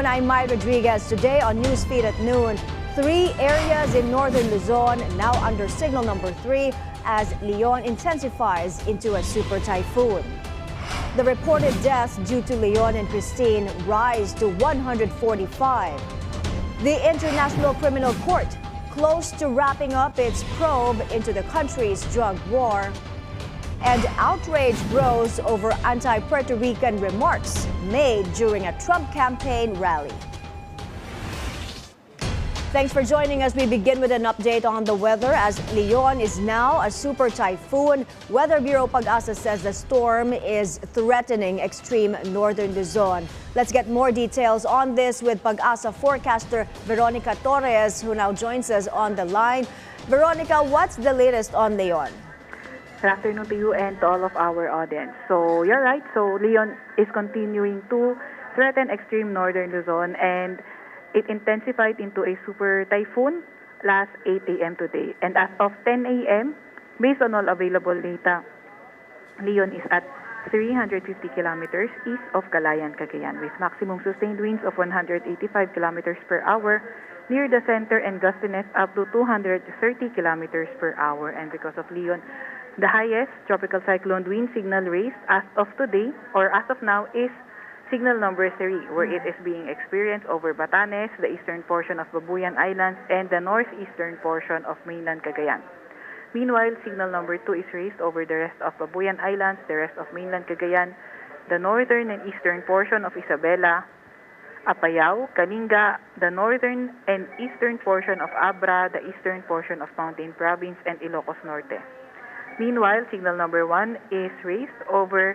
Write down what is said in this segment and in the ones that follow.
afternoon. I'm Mai Rodriguez. Today on Newsfeed at noon, 3 areas in northern Luzon now under signal number 3 as Leon intensifies into a super typhoon. The reported deaths due to Leon and Christine rise to 145. The International Criminal Court close to wrapping up its probe into the country's drug war. And outrage grows over anti-Puerto Rican remarks made during a Trump campaign rally. Thanks for joining us. We begin with an update on the weather as Leon is now a super typhoon. Weather Bureau Pag-asa says the storm is threatening extreme northern Luzon. Let's get more details on this with Pag-asa forecaster Veronica Torres, who now joins us on the line. Veronica, what's the latest on Leon? Good afternoon to you and to all of our audience. So you're right. So Leon is continuing to threaten extreme northern Luzon, and it intensified into a super typhoon last 8 a.m. today. And as of 10 a.m., based on all available data, Leon is at 350 kilometers east of Calayan, Cagayan, with maximum sustained winds of 185 kilometers per hour near the center and gustiness up to 230 kilometers per hour. And because of Leon, the highest tropical cyclone wind signal raised as of today or as of now is signal number 3, where it is being experienced over Batanes, the eastern portion of Babuyan Islands, and the northeastern portion of mainland Cagayan. Meanwhile, signal number 2 is raised over the rest of Babuyan Islands, the rest of mainland Cagayan, the northern and eastern portion of Isabela, Apayao, Kalinga, the northern and eastern portion of Abra, the eastern portion of Mountain Province, and Ilocos Norte. Meanwhile, signal number 1 is raised over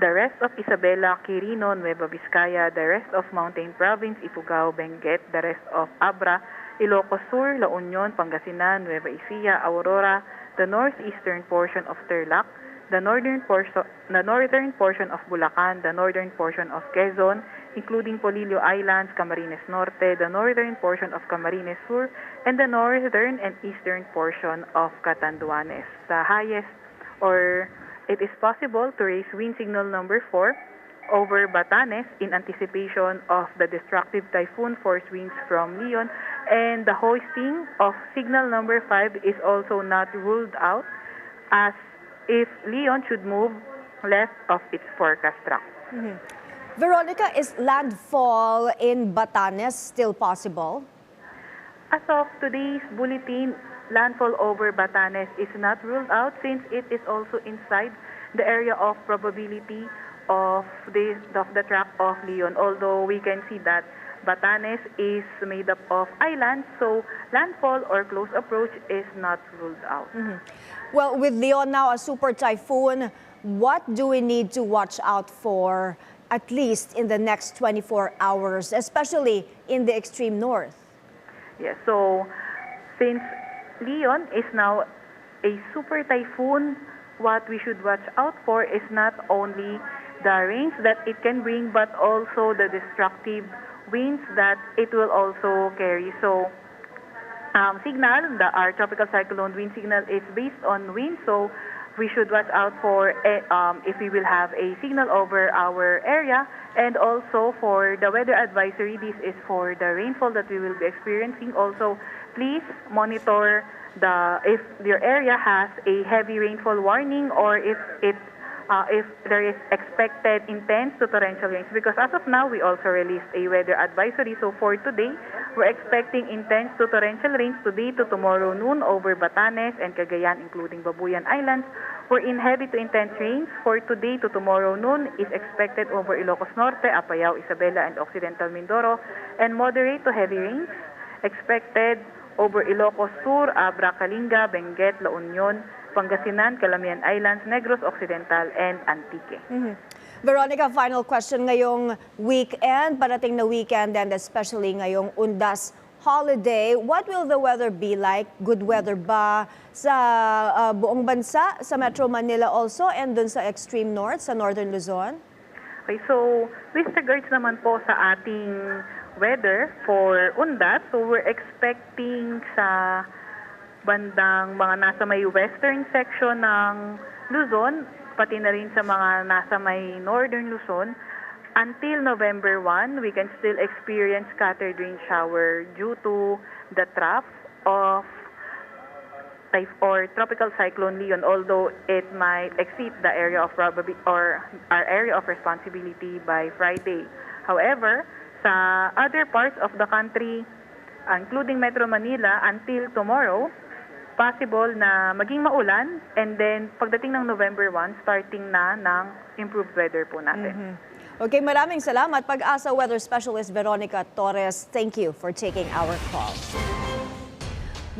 the rest of Isabela, Quirino, Nueva Vizcaya, the rest of Mountain Province, Ifugao, Benguet, the rest of Abra, Ilocos Sur, La Union, Pangasinan, Nueva Ecija, Aurora, the northeastern portion of Tarlac, the northern portion of Bulacan, the northern portion of Quezon, including Polillo Islands, Camarines Norte, the northern portion of Camarines Sur, and the northern and eastern portion of Catanduanes. The highest, or it is possible to raise wind signal number 4 over Batanes in anticipation of the destructive typhoon force winds from Leon, and the hoisting of signal number 5 is also not ruled out as if Leon should move left of its forecast track. Veronica, is landfall in Batanes still possible? As of today's bulletin, landfall over Batanes is not ruled out since it is also inside the area of probability of the track of Leon. Although we can see that Batanes is made up of islands, so landfall or close approach is not ruled out. Well, with Leon now a super typhoon, what do we need to watch out for at least in the next 24 hours, especially in the extreme north? Yes, so since Leon is now a super typhoon, what we should watch out for is not only the rains that it can bring, but also the destructive winds that it will also carry. So Cignal, our tropical cyclone wind signal, is based on wind, so we should watch out for if we will have a signal over our area. And also for the weather advisory, this is for the rainfall that we will be experiencing. Also, please monitor if your area has a heavy rainfall warning, or if there is expected intense to torrential rains, because as of now we also released a weather advisory. So for today, we're expecting intense to torrential rains today to tomorrow noon over Batanes and Cagayan, including Babuyan Islands. Wherein heavy to intense rains for today to tomorrow noon is expected over Ilocos Norte, Apayao, Isabela, and Occidental Mindoro, and moderate to heavy rains expected over Ilocos Sur, Abra, Kalinga, Benguet, La Union, Pangasinan, Calamian Islands, Negros Occidental, and Antique. Veronica, final question. Ngayong weekend, parating na weekend, and especially ngayong Undas holiday, what will the weather be like? Good weather ba sa buong bansa, sa Metro Manila also, and dun sa extreme north, sa northern Luzon? Okay, so with regards naman po sa ating weather for Undas, so we're expecting sa bandang mga nasa may western section ng Luzon, pati na rin sa mga nasa may northern Luzon, Until November 1, we can still experience scattered rain shower due to the trough of or tropical cyclone Leon, although it might exceed the area of or our area of responsibility by Friday. However, sa other parts of the country, including Metro Manila, until tomorrow, possible na maging maulan, and then pagdating ng November 1, starting na ng improved weather po natin. Okay, maraming salamat, Pag-asa Weather Specialist Veronica Torres. Thank you for taking our call.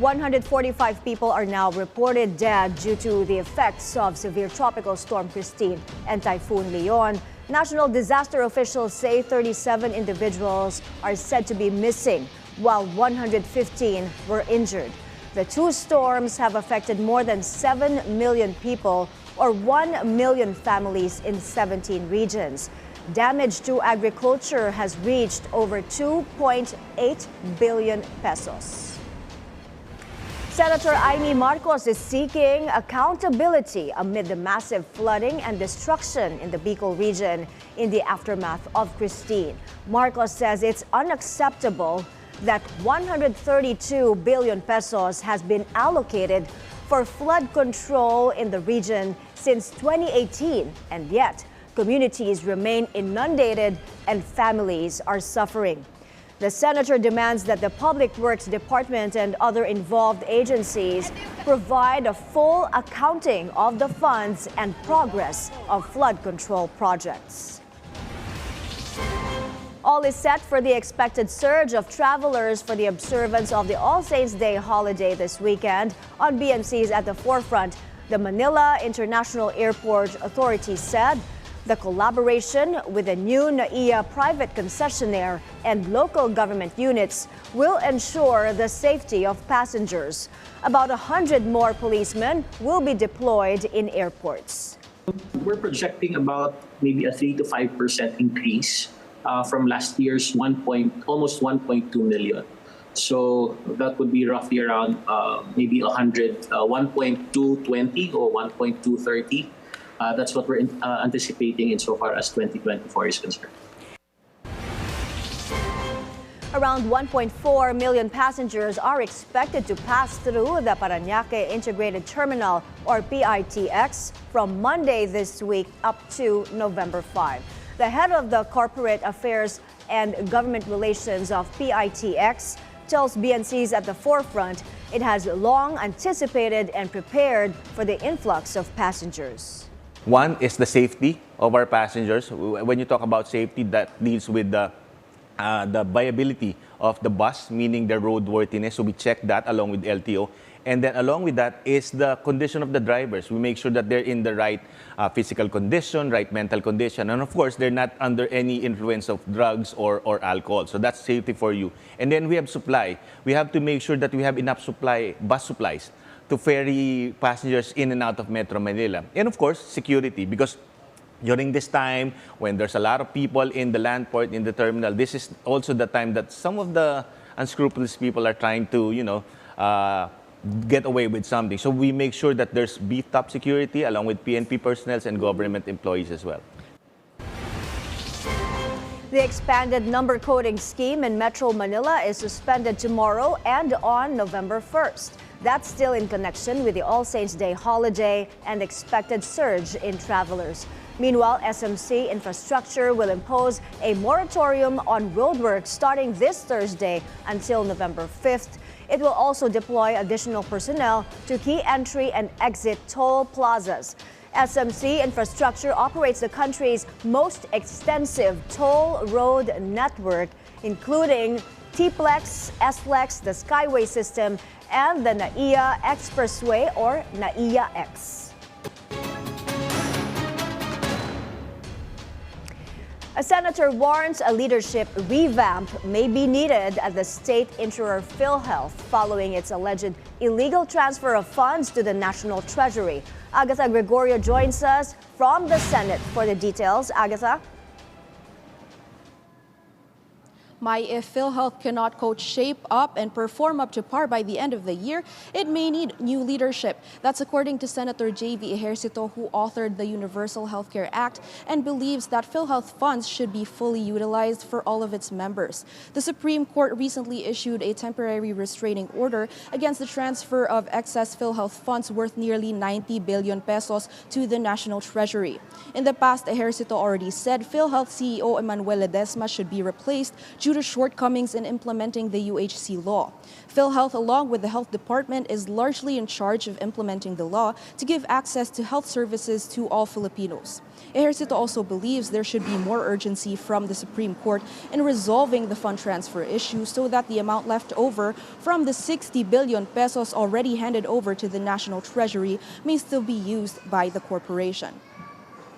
145 people are now reported dead due to the effects of severe tropical storm Christine and Typhoon Leon. National disaster officials say 37 individuals are said to be missing, while 115 were injured. The two storms have affected more than 7 million people, or 1 million families in 17 regions. Damage to agriculture has reached over 2.8 billion pesos. Senator Amy Marcos is seeking accountability amid the massive flooding and destruction in the Bicol region in the aftermath of Christine. Marcos says it's unacceptable that 132 billion pesos has been allocated for flood control in the region since 2018, and yet communities remain inundated and families are suffering. The senator demands that the Public Works Department and other involved agencies provide a full accounting of the funds and progress of flood control projects. All is set for the expected surge of travelers for the observance of the All Saints' Day holiday this weekend. On BNC's At the Forefront, the Manila International Airport Authority said the collaboration with the new NAIA private concessionaire and local government units will ensure the safety of passengers. About 100 more policemen will be deployed in airports. We're projecting about maybe a 3 to 5% increase from last year's almost 1.2 million. So that would be roughly around maybe 1.220 or 1.230. That's what we're anticipating insofar as 2024 is concerned. Around 1.4 million passengers are expected to pass through the Parañaque Integrated Terminal, or PITX, from Monday this week up to November 5. The head of the Corporate Affairs and Government Relations of PITX tells BNC's At the Forefront it has long anticipated and prepared for the influx of passengers. One is the safety of our passengers. When you talk about safety, that deals with the viability of the bus, meaning the roadworthiness. So we check that along with LTO. And then along with that is the condition of the drivers. We make sure that they're in the right physical condition, right mental condition. And of course, they're not under any influence of drugs or alcohol. So that's safety for you. And then we have supply. We have to make sure that we have enough bus supplies to ferry passengers in and out of Metro Manila. And of course, security, because during this time, when there's a lot of people in the land port, in the terminal, this is also the time that some of the unscrupulous people are trying to, get away with something. So we make sure that there's beefed up security along with PNP personnel and government employees as well. The expanded number coding scheme in Metro Manila is suspended tomorrow and on November 1st. That's still in connection with the All Saints' Day holiday and expected surge in travelers. Meanwhile, SMC Infrastructure will impose a moratorium on roadwork starting this Thursday until November 5th. It will also deploy additional personnel to key entry and exit toll plazas. SMC Infrastructure operates the country's most extensive toll road network, including T-Plex, S-Lex, the Skyway system, and the NAIA Expressway, or NAIA-X. A senator warns a leadership revamp may be needed at the state insurer PhilHealth following its alleged illegal transfer of funds to the National Treasury. Agatha Gregorio joins us from the Senate for the details. Agatha? If PhilHealth cannot coach shape up and perform up to par by the end of the year, it may need new leadership. That's according to Senator J.V. Ejercito, who authored the Universal Healthcare Act and believes that PhilHealth funds should be fully utilized for all of its members. The Supreme Court recently issued a temporary restraining order against the transfer of excess PhilHealth funds worth nearly 90 billion pesos to the National Treasury. In the past, Ejercito already said PhilHealth CEO Emmanuel Ledesma should be replaced due to shortcomings in implementing the UHC law. PhilHealth, along with the Health Department, is largely in charge of implementing the law to give access to health services to all Filipinos. Ejercito also believes there should be more urgency from the Supreme Court in resolving the fund transfer issue so that the amount left over from the 60 billion pesos already handed over to the National Treasury may still be used by the corporation.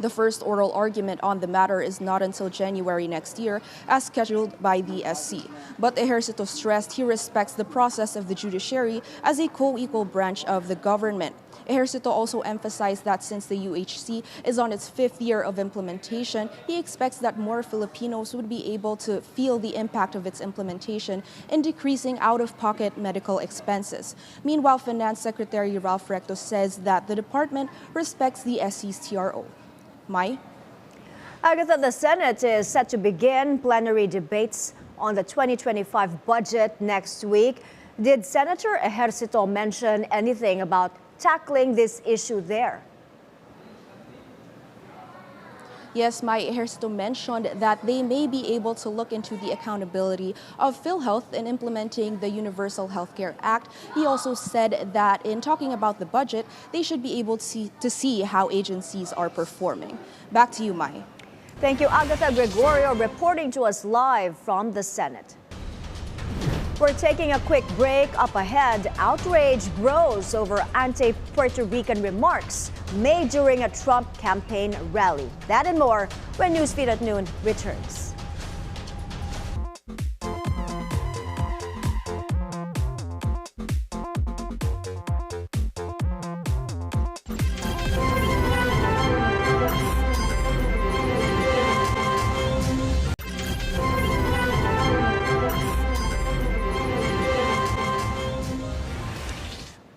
The first oral argument on the matter is not until January next year, as scheduled by the SC. But Ejercito stressed he respects the process of the judiciary as a co-equal branch of the government. Ejercito also emphasized that since the UHC is on its 5th year of implementation, he expects that more Filipinos would be able to feel the impact of its implementation in decreasing out-of-pocket medical expenses. Meanwhile, Finance Secretary Ralph Recto says that the department respects the SC's TRO. Mai? Agatha, the Senate is set to begin plenary debates on the 2025 budget next week. Did Senator Ejercito mention anything about tackling this issue there? Yes, Mai Ejercito mentioned that they may be able to look into the accountability of PhilHealth in implementing the Universal Healthcare Act. He also said that in talking about the budget, they should be able to see how agencies are performing. Back to you, Mai. Thank you, Agatha Gregorio, reporting to us live from the Senate. We're taking a quick break. Up ahead, outrage grows over anti-Puerto Rican remarks made during a Trump campaign rally. That and more when Newsfeed at Noon returns.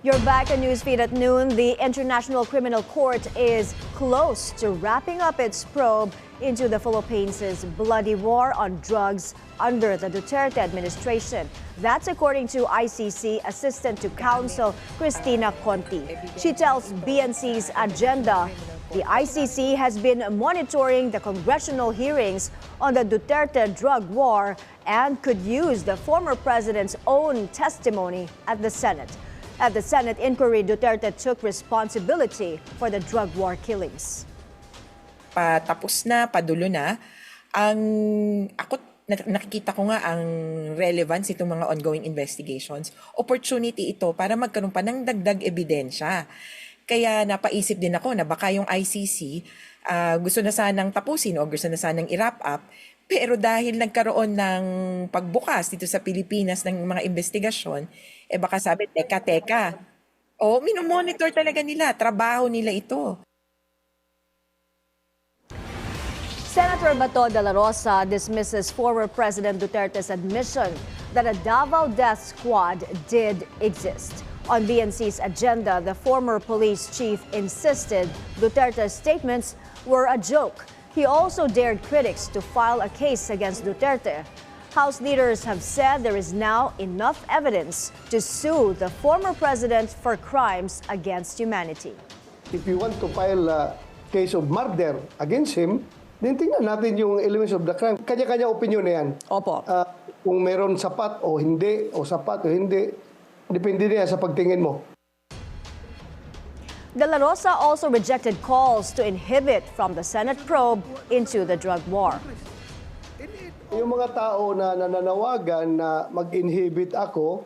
You're back on Newsfeed at Noon. The International Criminal Court is close to wrapping up its probe into the Philippines' bloody war on drugs under the Duterte administration. That's according to ICC Assistant to Counsel Cristina Conti. She tells BNC's Agenda the ICC has been monitoring the congressional hearings on the Duterte drug war and could use the former president's own testimony at the Senate. At the Senate inquiry, Duterte took responsibility for the drug war killings. Patapos na, padulo na. Nakikita ko nga ang relevance itong mga ongoing investigations. Opportunity ito para magkaroon pa ng dagdag ebidensya. Kaya napaisip din ako na baka yung ICC gusto na sanang tapusin o gusto na sanang i-wrap up. Pero dahil nagkaroon ng pagbukas dito sa Pilipinas ng mga investigasyon, baka sabi, teka. Minomonitor talaga nila, trabaho nila ito. Senator Bato de la Rosa dismisses former President Duterte's admission that a Davao death squad did exist. On BNC's Agenda, the former police chief insisted Duterte's statements were a joke. He also dared critics to file a case against Duterte. House leaders have said there is now enough evidence to sue the former president for crimes against humanity. If you want to file a case of murder against him, then tingnan natin yung elements of the crime. Kanya-kanya opinion na yan. Opo. Kung meron sapat o hindi, o sapat o hindi, depende na sa pagtingin mo. De la Rosa also rejected calls to inhibit from the Senate probe into the drug war. Yung mga tao na nananawagan na mag-inhibit ako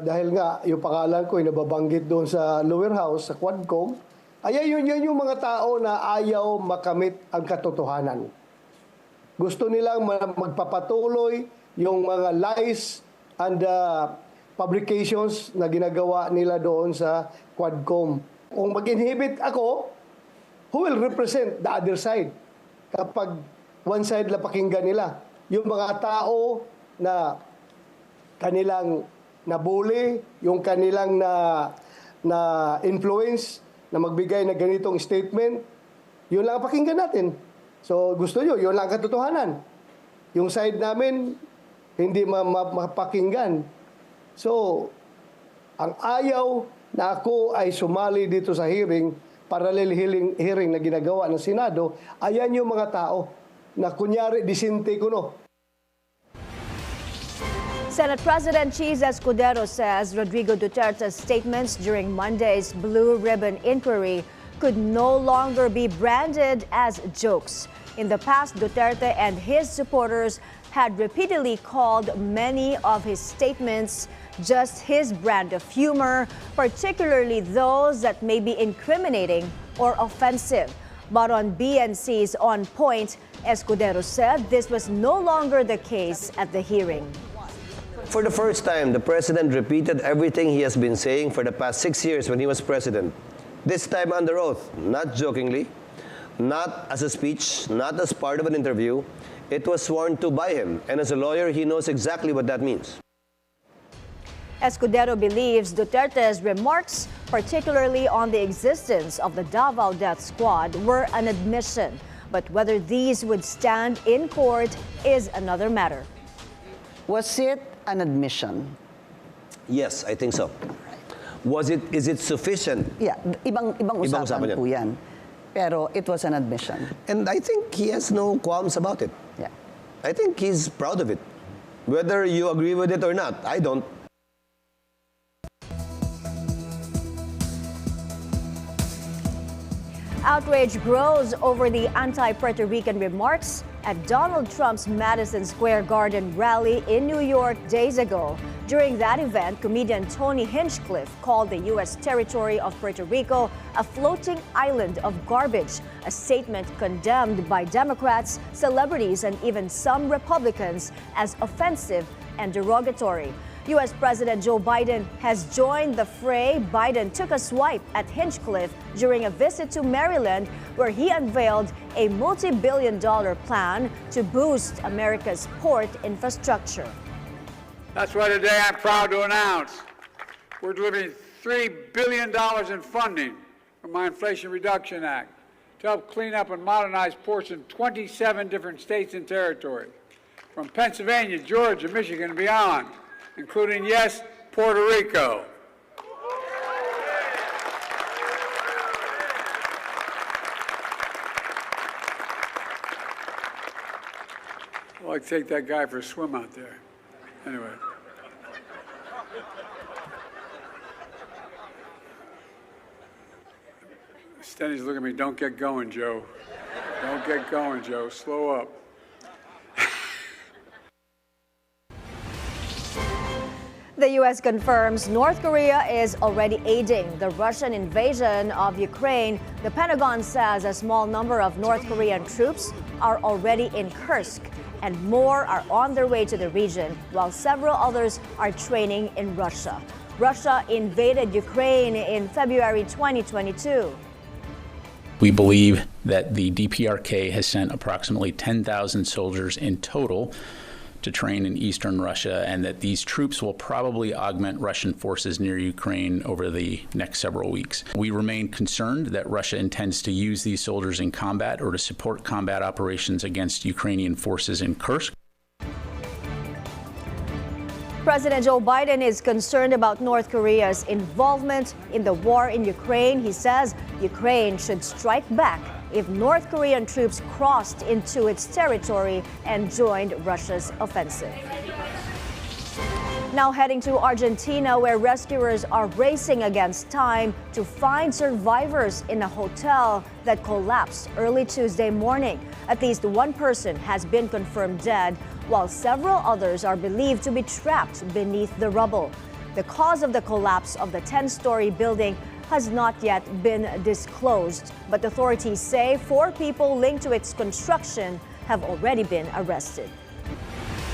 dahil nga yung pangalan ko ay nababanggit doon sa lower house, sa Quadcom, yun yung mga tao na ayaw makamit ang katotohanan. Gusto nilang magpapatuloy yung mga lies and publications na ginagawa nila doon sa Quadcom. Kung mag-inhibit ako, who will represent the other side? Kapag one side lang pakinggan nila. yung mga tao na kanilang nabuli, yung kanilang na influence na magbigay ng ganitong statement, yun lang ang pakinggan natin. So gusto nyo, yun lang ang katotohanan. Yung side namin, hindi mapakinggan. So, ang ayaw na ako ay sumali dito sa hearing, parallel hearing na ginagawa ng Senado, ayan yung mga tao na kunyari disinte ko no. Senate President Sen Escudero says Rodrigo Dutertes' statements during Monday's Blue Ribbon inquiry could no longer be branded as jokes. In the past, Duterte and his supporters had repeatedly called many of his statements just his brand of humor, particularly those that may be incriminating or offensive. But on BNC's On Point, Escudero said this was no longer the case at the hearing. For the first time, the president repeated everything he has been saying for the past 6 years when he was president. This time under oath, not jokingly, not as a speech, not as part of an interview. It was sworn to by him, and as a lawyer, he knows exactly what that means. Escudero believes Duterte's remarks, particularly on the existence of the Davao Death Squad, were an admission. But whether these would stand in court is another matter. Was it an admission? Yes, I think so. Is it sufficient? Yeah, ibang usapan po yan. Pero it was an admission. And I think he has no qualms about it. Yeah. I think he's proud of it. Whether you agree with it or not, I don't. Outrage grows over the anti-Puerto Rican remarks at Donald Trump's Madison Square Garden rally in New York days ago. During that event, comedian Tony Hinchcliffe called the U.S. territory of Puerto Rico a floating island of garbage, a statement condemned by Democrats, celebrities, and even some Republicans as offensive and derogatory. U.S. President Joe Biden has joined the fray. Biden took a swipe at Hinchcliffe during a visit to Maryland, where he unveiled a multi-billion-dollar plan to boost America's port infrastructure. That's why today I'm proud to announce we're delivering $3 billion in funding from my Inflation Reduction Act to help clean up and modernize ports in 27 different states and territories, from Pennsylvania, Georgia, Michigan, and beyond, including, yes, Puerto Rico. I'd like to take that guy for a swim out there. Anyway. Stenny's looking at me, don't get going, Joe. Don't get going, Joe. Slow up. The U.S. confirms North Korea is already aiding the Russian invasion of Ukraine. The Pentagon says a small number of North Korean troops are already in Kursk, and more are on their way to the region, while several others are training in Russia. Russia invaded Ukraine in February 2022. We believe that the DPRK has sent approximately 10,000 soldiers in total to train in eastern Russia, and that these troops will probably augment Russian forces near Ukraine over the next several weeks. We remain concerned that Russia intends to use these soldiers in combat or to support combat operations against Ukrainian forces in Kursk. President Joe Biden is concerned about North Korea's involvement in the war in Ukraine. He says Ukraine should strike back if North Korean troops crossed into its territory and joined Russia's offensive. Now heading to Argentina, where rescuers are racing against time to find survivors in a hotel that collapsed early Tuesday morning. At least one person has been confirmed dead, while several others are believed to be trapped beneath the rubble. The cause of the collapse of the 10-story building has not yet been disclosed, but authorities say 4 people linked to its construction have already been arrested.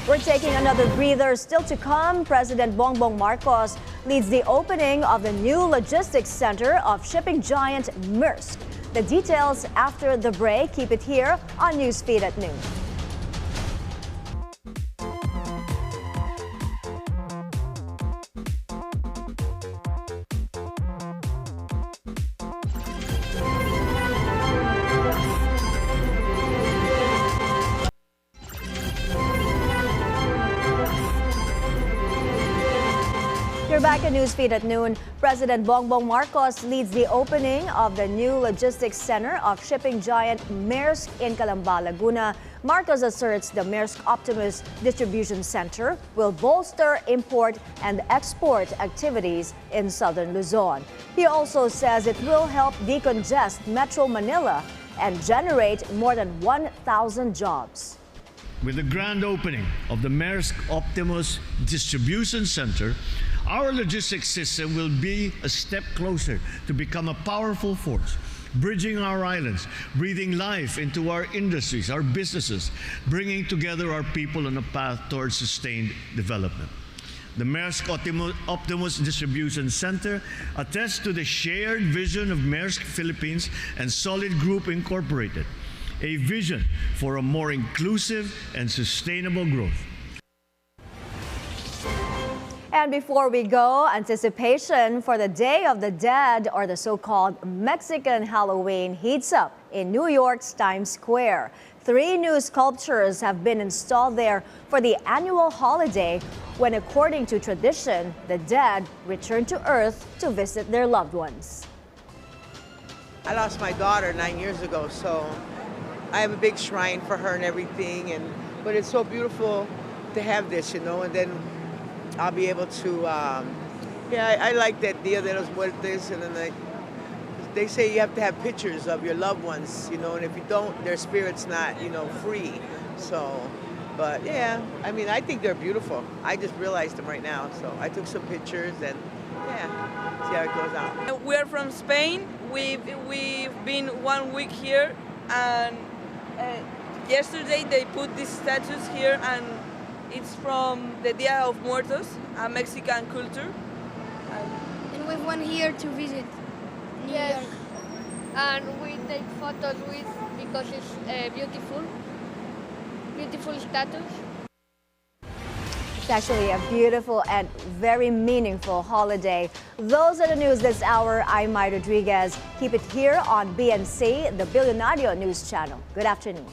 We're taking another breather. Still to come, President Bongbong Marcos leads the opening of the new logistics center of shipping giant Maersk. The details after the break. Keep it here on Newsfeed at noon. We're back at Newsfeed at noon. President Bongbong Marcos leads the opening of the new logistics center of shipping giant Maersk in Calamba, Laguna. Marcos asserts the Maersk Optimus distribution center will bolster import and export activities in southern Luzon. He also says it will help decongest Metro Manila and generate more than 1,000 jobs. With the grand opening of the Maersk Optimus Distribution Center, our logistics system will be a step closer to become a powerful force, bridging our islands, breathing life into our industries, our businesses, bringing together our people on a path towards sustained development. The Maersk Optimus Distribution Center attests to the shared vision of Maersk Philippines and Solid Group Incorporated, a vision for a more inclusive and sustainable growth. And before we go, anticipation for the Day of the Dead, or the so-called Mexican Halloween, heats up in New York's Times Square. 3 new sculptures have been installed there for the annual holiday when, according to tradition, the dead return to Earth to visit their loved ones. I lost my daughter 9 years ago, so I have a big shrine for her and everything, but it's so beautiful to have this, and then I'll be able to, I like that Dia de los Muertos, and then they say you have to have pictures of your loved ones, and if you don't, their spirit's not, free. So, but yeah, I think they're beautiful. I just realized them right now, so I took some pictures and see how it goes out. We're from Spain. We've been 1 week here, and yesterday they put these statues here, and it's from the Dia of Muertos, a Mexican culture. And we went here to visit New York. And we take photos with, because it's beautiful statues. It's actually a beautiful and very meaningful holiday. Those are the news this hour. I'm Mai Rodriguez. Keep it here on BNC, the Bilyonaryo News Channel. Good afternoon.